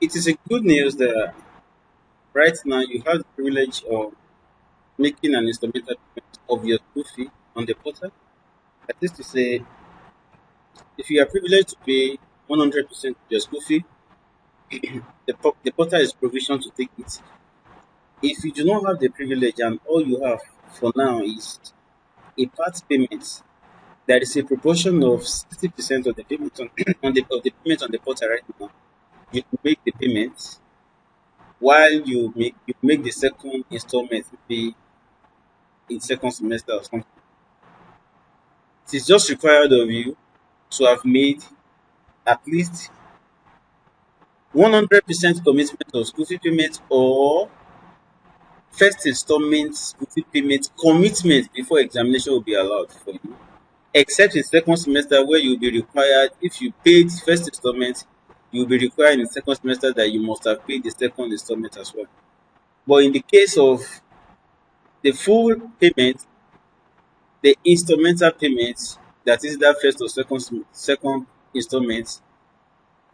It is a good news that right now you have the privilege of making an instrumental payment of your school fee on the portal. That is to say, if you are privileged to pay 100% of your school fee, the portal is provisioned to take it. If you do not have the privilege and all you have for now is a part payment, there is a proportion of 60% of the payment on, of the payment on the portal right now. You can make the payment while you make the second installment maybe in second semester or something. It is just required of you to have made at least 100% commitment of school fee payment or first installment school fee payment commitment before examination will be allowed for you. Except in second semester where you'll be required, if you paid first installment, you'll be required in second semester that you must have paid the second installment as well. But in the case of the full payment, the instrumental payment, that is that first or second installment,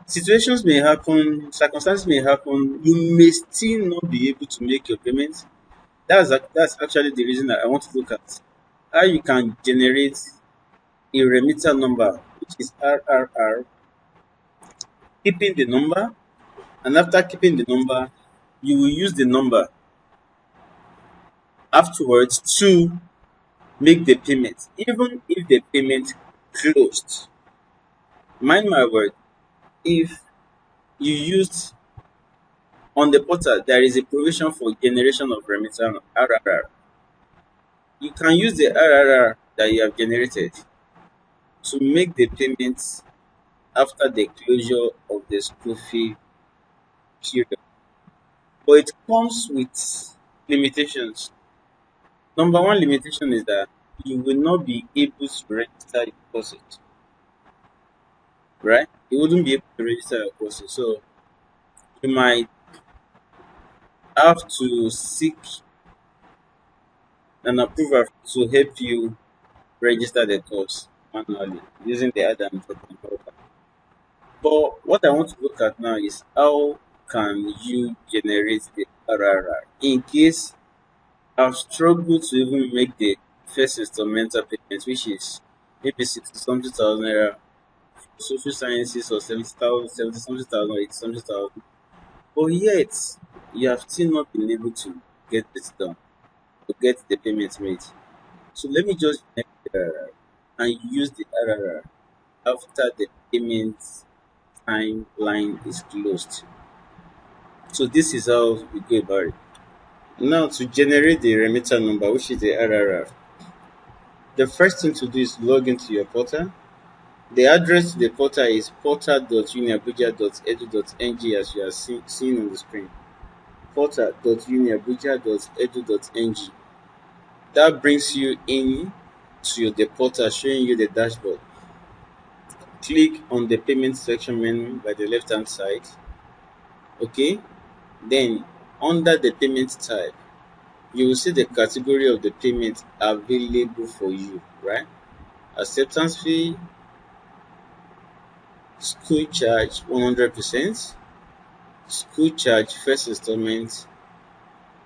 situations may happen, circumstances may happen, you may still not be able to make your payment. That's actually the reason that I want to look at how you can generate a remitter number, which is RRR, keeping the number, and after keeping the number, you will use the number afterwards to make the payment, even if the payment closed. Mind my word, if you used on the portal, there is a provision for generation of remitter RRR. You can use the RRR that you have generated to make the payments after the closure of the school fee period. But it comes with limitations. Number one limitation is that you will not be able to register your courses, right? You wouldn't be able to register your courses. So you might have to seek an approval to help you register the course manually using the Adam token. But what I want to look at now is how can you generate the RRR in case I've struggled to even make the first instrumental payment, which is maybe 60 something thousand naira for social sciences or 70,000, 70 something thousand or 80 something thousand. But yet, you have still not been able to get this done, to get the payment made. So let me just generate the RRR and use the RRR after the payment timeline is closed. So this is how we go about it. Now to generate the remitter number, which is the RRR, the first thing to do is log into your portal. The address to the portal is portal.uniabuja.edu.ng as you are seeing on the screen. Portal.uniabuja.edu.ng. That brings you in to the portal showing you the dashboard. Click on the payment section menu by the left hand side. Okay, then under the payment type, you will see the category of the payment available for you, right? Acceptance fee, school charge 100%, school charge first installment,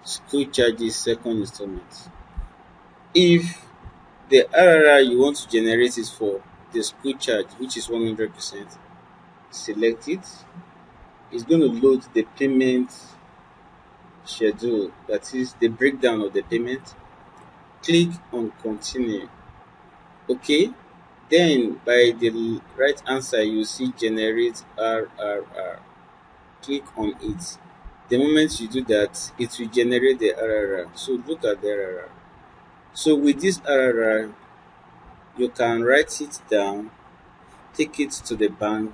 school charges second installment. If the RRR you want to generate is for the school charge, which is 100%, select it. It's going to load the payment schedule, that is the breakdown of the payment. Click on continue. Okay, then by the right answer you see generate RRR. Click on it. The moment you do that, it will generate the RRR. So look at the RRR. So with this RRR, you can write it down, take it to the bank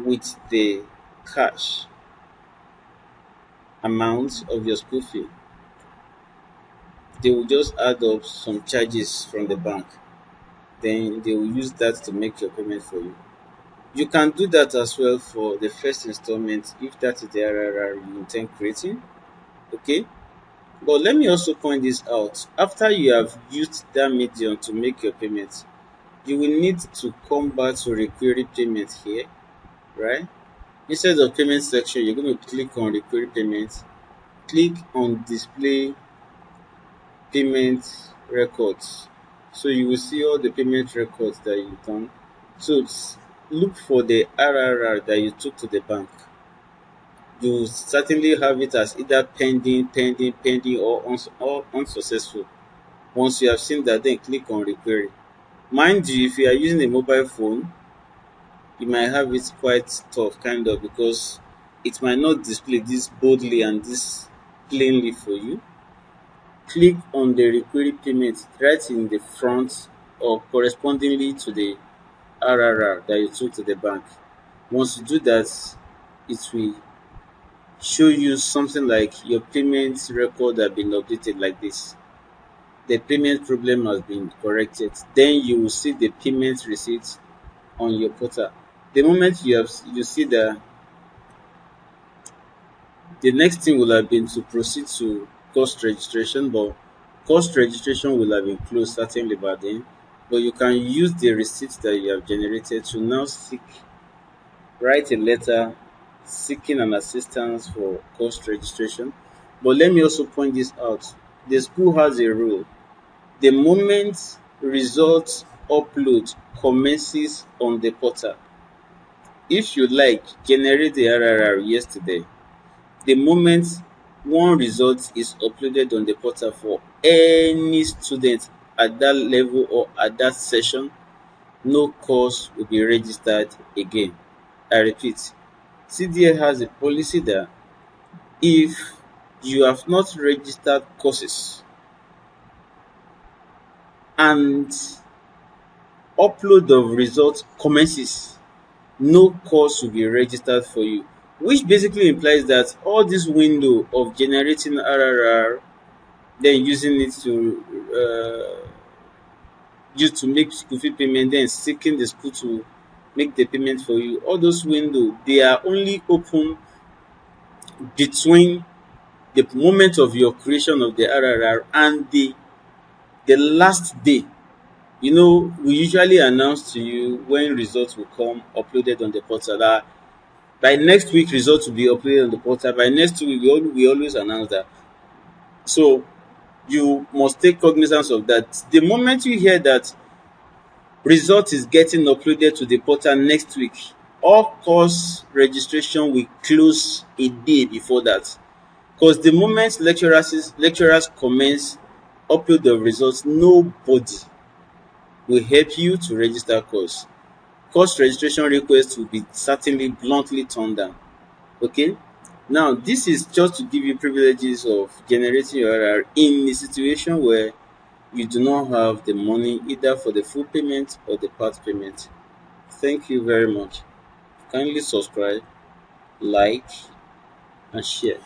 with the cash amount of your school fee. They will just add up some charges from the bank. Then they will use that to make your payment for you. You can do that as well for the first installment if that is the RRR you intend creating. Okay. But let me also point this out. After you have used that medium to make your payment, you will need to come back to require payment here, right? Instead of payment section, you're going to click on require payments. Click on display payment records. So you will see all the payment records that you've done. So look for the RRR that you took to the bank. You certainly have it as either pending, or unsuccessful. Once you have seen that, then click on requery. Mind you, if you are using a mobile phone, you might have it quite tough, kind of, because it might not display this boldly and this plainly for you. Click on the requery payment right in the front or correspondingly to the RRR that you took to the bank. Once you do that, it will show you something like your payment record have been updated like this. The payment problem has been corrected. Then you will see the payment receipt on your portal. The moment you see that, the next thing will have been to proceed to cost registration, but cost registration will have been closed certainly by then. But you can use the receipts that you have generated to now write a letter seeking an assistance for cost registration. But let me also point this out. The school has a rule. The moment results upload commences on the portal, if you like generate the RRR yesterday, the moment one result is uploaded on the portal for any student at that level or at that session, no course will be registered again. I repeat, CDA has a policy that if you have not registered courses and upload of results commences, no course will be registered for you, which basically implies that all this window of generating RRR, then using it to use to make school fee payment, then seeking the school to make the payment for you, all those windows, they are only open between the moment of your creation of the RRR and the last day. You know, we usually announce to you when results will come uploaded on the portal. That by next week, results will be uploaded on the portal. By next week, we always announce that. So you must take cognizance of that. The moment you hear that result is getting uploaded to the portal next week, all course registration will close a day before that. Because the moment lecturers commence upload of results, nobody will help you to register course. Course registration request will be certainly bluntly turned down. Okay? Now, this is just to give you privileges of generating your RR in a situation where you do not have the money either for the full payment or the part payment. Thank you very much. Kindly subscribe, like, and share.